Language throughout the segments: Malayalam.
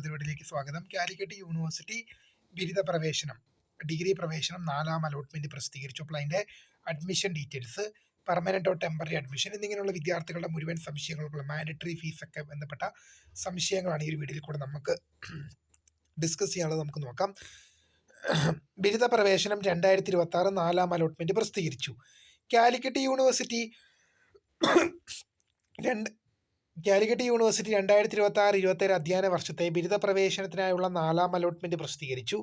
പരിപാടിയിലേക്ക് സ്വാഗതം. കാലിക്കറ്റ് യൂണിവേഴ്സിറ്റി ബിരുദ പ്രവേശനം, ഡിഗ്രി പ്രവേശനം 4ാം അലോട്ട്മെന്റ് പ്രസിദ്ധീകരിച്ചു. അപ്പോൾ അതിൻ്റെ admission details, permanent temporary admission എന്നിങ്ങനെയുള്ള വിദ്യാർത്ഥികളുടെ മുഴുവൻ സംശയങ്ങൾക്കുള്ള മാൻഡറ്ററി ഫീസൊക്കെ ബന്ധപ്പെട്ട സംശയങ്ങളാണ് ഈ ഒരു വീഡിയോയിൽ കൂടെ നമുക്ക് ഡിസ്കസ് ചെയ്യാനുള്ളത്. നമുക്ക് നോക്കാം. ബിരുദ പ്രവേശനം 2026 4ാം അലോട്ട്മെന്റ് പ്രസിദ്ധീകരിച്ചു. കാലിക്കറ്റ് യൂണിവേഴ്സിറ്റി 2026-27 അധ്യയന വർഷത്തെ ബിരുദ പ്രവേശനത്തിനായുള്ള 4ാം അലോട്ട്മെന്റ് പ്രസിദ്ധീകരിച്ചു.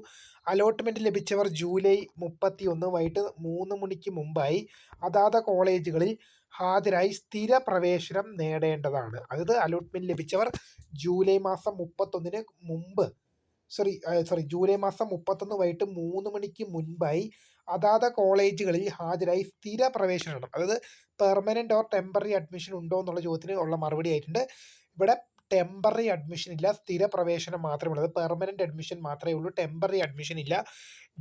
അലോട്ട്മെന്റ് ലഭിച്ചവർ ജൂലൈ 31 വൈകിട്ട് 3 മണിക്ക് മുമ്പായി അതാത് കോളേജുകളിൽ ഹാജരായി സ്ഥിര പ്രവേശനം നേടേണ്ടതാണ്. അതായത് അലോട്ട്മെന്റ് ലഭിച്ചവർ ജൂലൈ മാസം 31 മുമ്പ് ജൂലൈ മാസം 31 വൈകിട്ട് 3 മണിക്ക് മുൻപായി അതാത് കോളേജുകളിൽ ഹാജരായി സ്ഥിര പ്രവേശനം. അതായത് പെർമനന്റ് ഓർ ടെമ്പററി അഡ്മിഷൻ ഉണ്ടോ എന്നുള്ള ചോദ്യത്തിന് ഉള്ള മറുപടി ആയിട്ടുണ്ട്. ഇവിടെ ടെമ്പററി അഡ്മിഷൻ ഇല്ല, സ്ഥിര പ്രവേശനം മാത്രമേ ഉള്ളൂ. പെർമനന്റ് അഡ്മിഷൻ മാത്രമേ ഉള്ളൂ, ടെമ്പററി അഡ്മിഷൻ ഇല്ല.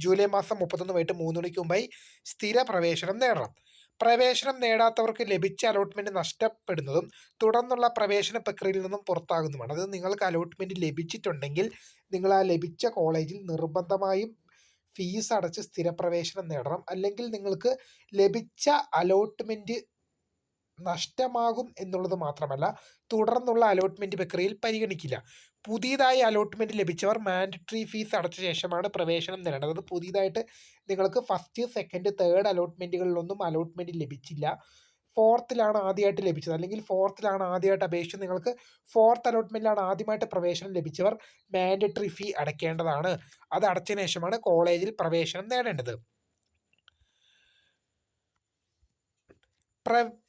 ജൂലൈ മാസം 31 വൈകിട്ട് 3 മണിക്ക് മുമ്പായി സ്ഥിര പ്രവേശനം നേടണം. പ്രവേശനം നേടാത്തവർക്ക് ലഭിച്ച അലോട്ട്മെന്റ് നഷ്ടപ്പെടുന്നതും തുടർന്നുള്ള പ്രവേശന പ്രക്രിയയിൽ നിന്നും പുറത്താകുന്നതുമാണ്. അത് നിങ്ങൾക്ക് അലോട്ട്മെന്റ് ലഭിച്ചിട്ടുണ്ടെങ്കിൽ നിങ്ങൾ ആ ലഭിച്ച കോളേജിൽ നിർബന്ധമായും ഫീസ് അടച്ച് സ്ഥിരപ്രവേശനം നേടണം. അല്ലെങ്കിൽ നിങ്ങൾക്ക് ലഭിച്ച അലോട്ട്മെന്റ് നഷ്ടമാകും എന്നുള്ളത് മാത്രമല്ല, തുടർന്നുള്ള അലോട്ട്മെന്റ് പ്രക്രിയയിൽ പരിഗണിക്കില്ല. പുതിയതായി അലോട്ട്മെന്റ് ലഭിച്ചവർ മാൻഡറ്ററി ഫീസ് അടച്ച ശേഷമാണ് പ്രവേശനം നേടേണ്ടത്. അത് പുതിയതായിട്ട് നിങ്ങൾക്ക് ഫസ്റ്റ്, സെക്കൻഡ്, തേർഡ് അലോട്ട്മെന്റുകളിലൊന്നും അലോട്ട്മെന്റ് ലഭിച്ചില്ല, ഫോർത്തിലാണ് ആദ്യമായിട്ട് ലഭിച്ചത്, അല്ലെങ്കിൽ ഫോർത്തിലാണ് ആദ്യമായിട്ട് അപേക്ഷിച്ച് നിങ്ങൾക്ക് ഫോർത്ത് അലോട്ട്മെന്റിലാണ് ആദ്യമായിട്ട് പ്രവേശനം ലഭിച്ചവർ മാൻഡറ്ററി ഫീ അടയ്ക്കേണ്ടതാണ്. അത് അടച്ചതിന് ശേഷമാണ് കോളേജിൽ പ്രവേശനം നേടേണ്ടത്.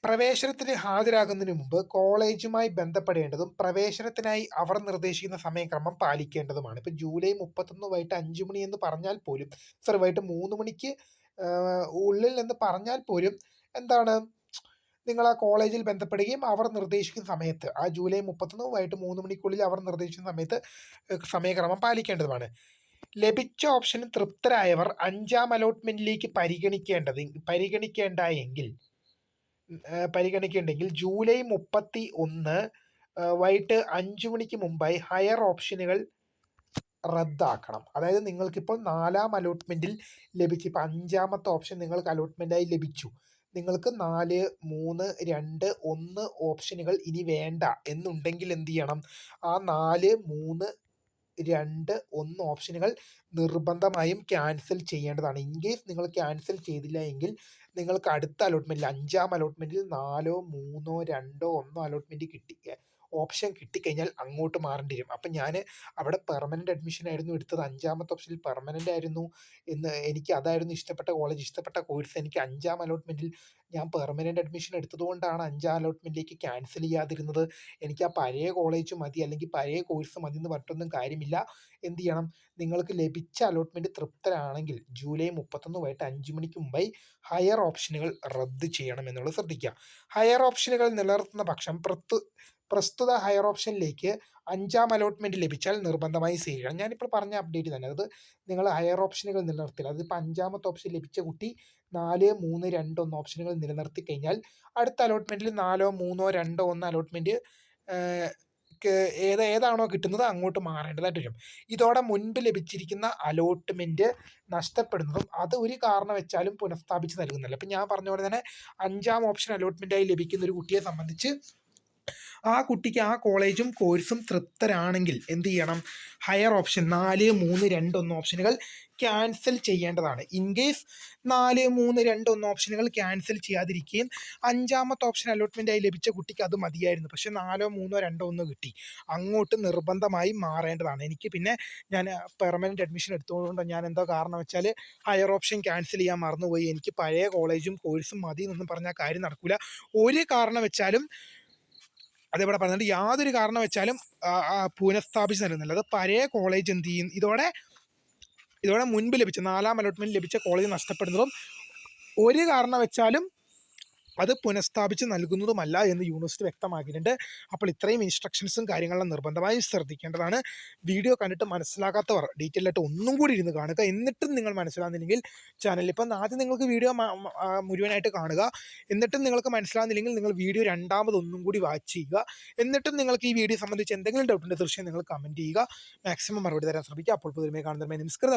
പ്രവേശനത്തിന് ഹാജരാകുന്നതിന് മുമ്പ് കോളേജുമായി ബന്ധപ്പെടേണ്ടതും പ്രവേശനത്തിനായി അവർ നിർദ്ദേശിക്കുന്ന സമയക്രമം പാലിക്കേണ്ടതുമാണ്. ഇപ്പം ജൂലൈ 31 വൈകിട്ട് 5 മണി എന്ന് പറഞ്ഞാൽ പോലും, വൈകിട്ട് 3 മണിക്ക് ഉള്ളിൽ എന്ന് പറഞ്ഞാൽ പോലും എന്താണ്, നിങ്ങൾ ആ കോളേജിൽ ബന്ധപ്പെടുകയും അവർ നിർദ്ദേശിക്കുന്ന സമയത്ത്, ആ ജൂലൈ 31 വൈകിട്ട് 3 മണിക്കുള്ളിൽ അവർ നിർദ്ദേശിക്കുന്ന സമയത്ത് സമയക്രമം പാലിക്കേണ്ടതുമാണ്. ലഭിച്ച ഓപ്ഷന് തൃപ്തരായവർ 5ാം അലോട്ട്മെന്റിലേക്ക് പരിഗണിക്കേണ്ടെങ്കിൽ ജൂലൈ 31 വൈകിട്ട് 5 മണിക്ക് മുമ്പായി ഹയർ ഓപ്ഷനുകൾ റദ്ദാക്കണം. അതായത് നിങ്ങൾക്കിപ്പോൾ 4ാം അലോട്ട്മെന്റിൽ ലഭിച്ചു, ഇപ്പം 5ാമത്തെ ഓപ്ഷൻ നിങ്ങൾക്ക് അലോട്ട്മെന്റായി ലഭിച്ചു, നിങ്ങൾക്ക് 4, 3, 2, 1 ഓപ്ഷനുകൾ ഇനി വേണ്ട എന്നുണ്ടെങ്കിൽ എന്ത് ചെയ്യണം? ആ 4, 3, 2, 1 ഓപ്ഷനുകൾ നിർബന്ധമായും ക്യാൻസൽ ചെയ്യേണ്ടതാണ്. ഇൻ കേസ് നിങ്ങൾ ക്യാൻസൽ ചെയ്തില്ല എങ്കിൽ നിങ്ങൾക്ക് അടുത്ത അലോട്ട്മെന്റിൽ 5ാം അലോട്ട്മെന്റിൽ 4, 3, 2, 1 അലോട്ട്മെന്റ് ഓപ്ഷൻ കിട്ടിക്കഴിഞ്ഞാൽ അങ്ങോട്ട് മാറേണ്ടി വരും. അപ്പം ഞാൻ അവിടെ പെർമനന്റ് അഡ്മിഷൻ ആയിരുന്നു എടുത്തത്, 5ാമത്തെ ഓപ്ഷനിൽ പെർമനന്റ് ആയിരുന്നു എനിക്ക് അതായിരുന്നു ഇഷ്ടപ്പെട്ട കോളേജ്, ഇഷ്ടപ്പെട്ട കോഴ്സ്. എനിക്ക് 5ാം അലോട്ട്മെന്റിൽ ഞാൻ പെർമനന്റ് അഡ്മിഷൻ എടുത്തതുകൊണ്ടാണ് 5ാം അലോട്ട്മെന്റിലേക്ക് ക്യാൻസൽ ചെയ്യാതിരുന്നത്. എനിക്ക് ആ പഴയ കോളേജ് മതി, അല്ലെങ്കിൽ പഴയ കോഴ്സ് മതി എന്ന് പറഞ്ഞിട്ടൊന്നും കാര്യമില്ല. എന്ത് ചെയ്യണം? നിങ്ങൾക്ക് ലഭിച്ച അലോട്ട്മെന്റ് തൃപ്തരാണെങ്കിൽ ജൂലൈ 31 വൈകിട്ട് 5 മണിക്ക് മുമ്പായി ഹയർ ഓപ്ഷനുകൾ റദ്ദ് ചെയ്യണം എന്നുള്ളത് ശ്രദ്ധിക്കുക. ഹയർ ഓപ്ഷനുകൾ നിലനിർത്തുന്ന പക്ഷം പ്രസ്തുത ഹയർ ഓപ്ഷനിലേക്ക് 5ാം അലോട്ട്മെന്റ് ലഭിച്ചാൽ നിർബന്ധമായി സ്വീകരിക്കണം. ഞാനിപ്പോൾ പറഞ്ഞ അപ്ഡേറ്റ് തന്നെ, അത് നിങ്ങൾ ഹയർ ഓപ്ഷനുകൾ നിലനിർത്തില്ല. അതിപ്പോൾ 5ാമത്തെ ഓപ്ഷൻ ലഭിച്ച കുട്ടി 4, 3, 2, 1 ഓപ്ഷനുകൾ നിലനിർത്തി കഴിഞ്ഞാൽ അടുത്ത അലോട്ട്മെന്റിൽ 4, 3, 2, 1 അലോട്ട്മെന്റ് ഏതാണോ കിട്ടുന്നത് അങ്ങോട്ട് മാറേണ്ടതായിട്ട് വരും. ഇതോടെ മുൻപ് ലഭിച്ചിരിക്കുന്ന അലോട്ട്മെന്റ് നഷ്ടപ്പെടുന്നതും അത് ഒരു കാരണവശാലും പുനഃസ്ഥാപിച്ച് നൽകുന്നില്ല. അപ്പം ഞാൻ പറഞ്ഞ പോലെ തന്നെ 5ാം ഓപ്ഷൻ അലോട്ട്മെന്റായി ലഭിക്കുന്ന ഒരു കുട്ടിയെ സംബന്ധിച്ച് ആ കുട്ടിക്ക് ആ കോളേജും കോഴ്സും തൃപ്തരാണെങ്കിൽ എന്ത് ചെയ്യണം? ഹയർ ഓപ്ഷൻ 4, 3, 2, 1 ഓപ്ഷനുകൾ ക്യാൻസൽ ചെയ്യേണ്ടതാണ്. ഇൻ കേസ് 4, 3, 2, 1 ഓപ്ഷനുകൾ ക്യാൻസൽ ചെയ്യാതിരിക്കുകയും 5ാമത്തെ ഓപ്ഷൻ അലോട്ട്മെന്റായി ലഭിച്ച കുട്ടിക്ക് അത് മതിയായിരുന്നു, പക്ഷെ 4, 3, 2, 1 കിട്ടി, അങ്ങോട്ട് നിർബന്ധമായി മാറേണ്ടതാണ്. എനിക്ക് പിന്നെ ഞാൻ പെർമനന്റ് അഡ്മിഷൻ എടുത്തുകൊണ്ട് ഞാൻ എന്തോ കാരണം വെച്ചാൽ ഹയർ ഓപ്ഷൻ ക്യാൻസൽ ചെയ്യാൻ മറന്നുപോയി, എനിക്ക് പഴയ കോളേജും കോഴ്സും മതി എന്നൊന്നും പറഞ്ഞാൽ കാര്യം നടക്കില്ല. ഒരു കാരണം വെച്ചാലും അതേപോലെ പറഞ്ഞിട്ട് യാതൊരു കാരണം വെച്ചാലും പുനഃസ്ഥാപിച്ച് നൽകുന്നില്ല. അത് പഴയ കോളേജ് എന്ത് ചെയ്യും? ഇതോടെ മുൻപ് ലഭിച്ച 4ാം അലോട്ട്മെന്റ് ലഭിച്ച കോളേജ് നഷ്ടപ്പെടുന്നതും ഒരു കാരണം വെച്ചാലും അത് പുനഃസ്ഥാപിച്ച് നൽകുന്നതുമല്ല എന്ന് യൂണിവേഴ്സിറ്റി വ്യക്തമാക്കിയിട്ടുണ്ട്. അപ്പോൾ ഇത്രയും ഇൻസ്ട്രക്ഷൻസും കാര്യങ്ങളും നിർബന്ധമായും ശ്രദ്ധിക്കേണ്ടതാണ്. വീഡിയോ കണ്ടിട്ട് മനസ്സിലാകാത്തവർ ഡീറ്റെയിൽ ആയിട്ട് ഒന്നും കൂടി ഇരുന്ന് കാണുക. എന്നിട്ടും നിങ്ങൾ മനസ്സിലാകുന്നില്ലെങ്കിൽ ചാനലിൽ ഇപ്പം ആദ്യം നിങ്ങൾക്ക് വീഡിയോ മുഴുവനായിട്ട് കാണുക. എന്നിട്ടും നിങ്ങൾക്ക് മനസ്സിലാകുന്നില്ലെങ്കിൽ നിങ്ങൾ വീഡിയോ രണ്ടാമതൊന്നും കൂടി വാച്ച് ചെയ്യുക. എന്നിട്ടും നിങ്ങൾക്ക് ഈ വീഡിയോ സംബന്ധിച്ച് എന്തെങ്കിലും ഡൗട്ട് ഉണ്ടെങ്കിൽ തീർച്ചയായും നിങ്ങൾ കമൻറ്റ് ചെയ്യുക. മാക്സിമം മറുപടി തരാൻ ശ്രമിക്കുക. അപ്പോൾ പുതുമയെ കാണുന്നതിന് നമസ്കാരം.